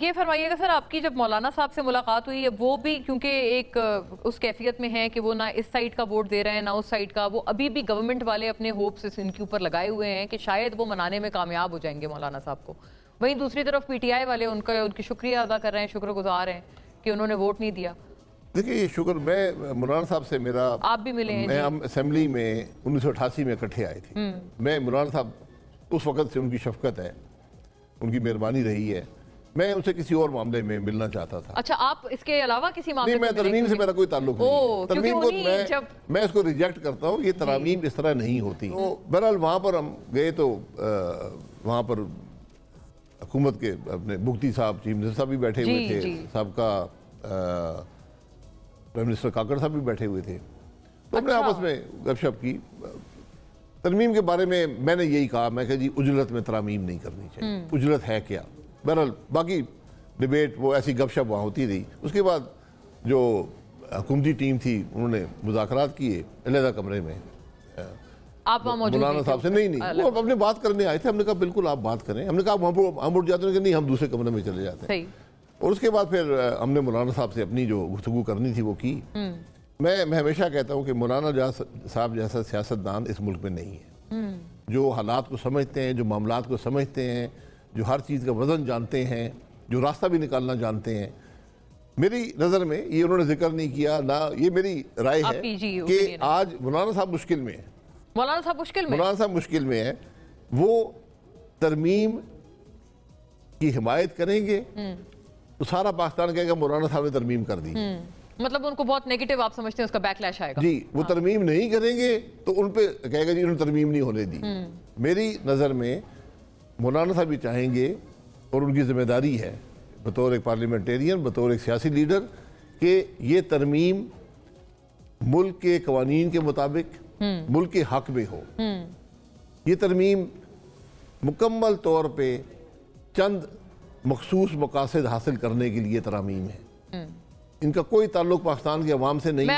یہ فرمائیے گا سر، آپ کی جب مولانا صاحب سے ملاقات ہوئی ہے وہ بھی کیونکہ ایک اس کیفیت میں ہیں کہ وہ نہ اس سائیڈ کا ووٹ دے رہے ہیں نہ اس سائیڈ کا، وہ ابھی بھی گورنمنٹ والے اپنے ہوپس ان کے اوپر لگائے ہوئے ہیں کہ شاید وہ منانے میں کامیاب ہو جائیں گے مولانا صاحب کو. وہیں دوسری طرف پی ٹی آئی والے ان کی شکریہ ادا کر رہے ہیں، شکر گزار ہیں کہ انہوں نے ووٹ نہیں دیا. دیکھیں یہ شکر، میں مولانا صاحب سے میرا آپ بھی ملے ہیں، ہم اسمبلی میں 1988 میں اکٹھے آئے تھے. میں مولانا صاحب اس وقت سے ان کی شفقت ہے، ان کی مہربانی رہی ہے، میں ان سے کسی اور معاملے میں ملنا چاہتا تھا. اچھا آپ اس کے علاوہ کسی معاملے میں ترمیم سے میرا کوئی تعلق نہیں. ترمیم کو میں اس کو ریجیکٹ کرتا ہوں، یہ ترامیم اس طرح نہیں ہوتی. تو بہرحال وہاں پر ہم گئے تو وہاں پر حکومت کے اپنے مفتی صاحب، چیف منسٹر صاحب بھی بیٹھے ہوئے تھے، سابقہ پرائم منسٹر کاکڑ صاحب بھی بیٹھے ہوئے تھے. تو ہم نے آپس میں گپ شپ کی. ترمیم کے بارے میں نے یہی کہا، میں کہ جی اجلت میں ترامیم نہیں کرنی چاہیے. اجلت ہے کیا؟ بہرحال باقی ڈیبیٹ وہ ایسی گپ شپ وہاں ہوتی رہی. اس کے بعد جو حکومتی ٹیم تھی انہوں نے مذاکرات کیے علیحدہ کمرے میں. آپ وہاں موجود مولانا صاحب سے نہیں وہ اپنے بات کرنے آئے تھے. ہم نے کہا بالکل آپ بات کریں. ہم نے کہا ہم اٹھ جاتے ہیں کہ نہیں ہم دوسرے کمرے میں چلے جاتے ہیں. اور اس کے بعد پھر ہم نے مولانا صاحب سے اپنی جو گفتگو کرنی تھی وہ کی. میں ہمیشہ کہتا ہوں کہ مولانا صاحب جیسا سیاستدان اس ملک میں نہیں ہے، جو حالات کو سمجھتے ہیں، جو معاملات کو سمجھتے ہیں، جو ہر چیز کا وزن جانتے ہیں، جو راستہ بھی نکالنا جانتے ہیں. میری نظر میں یہ انہوں نے ذکر نہیں کیا، نہ یہ میری رائے ہے کہ آج مولانا صاحب مشکل میں ہیں. مولانا صاحب مشکل میں ہیں. وہ ترمیم کی حمایت کریں گے تو سارا پاکستان کہے گا مولانا صاحب نے ترمیم کر دی. مطلب ان کو بہت نیگیٹو آپ سمجھتے ہیں، اس کا بیک لیش آئے گا. جی وہ ترمیم نہیں کریں گے تو ان پہ کہے گا جی انہوں نے ترمیم نہیں ہونے دی. میری نظر میں مولانا صاحب بھی چاہیں گے اور ان کی ذمہ داری ہے بطور ایک پارلیمنٹیرین، بطور ایک سیاسی لیڈر، کہ یہ ترمیم ملک کے قوانین کے مطابق ملک کے حق میں ہو. یہ ترمیم مکمل طور پہ چند مخصوص مقاصد حاصل کرنے کے لیے ترامیم ہے. ان کا کوئی تعلق پاکستان کے عوام سے نہیں ہے.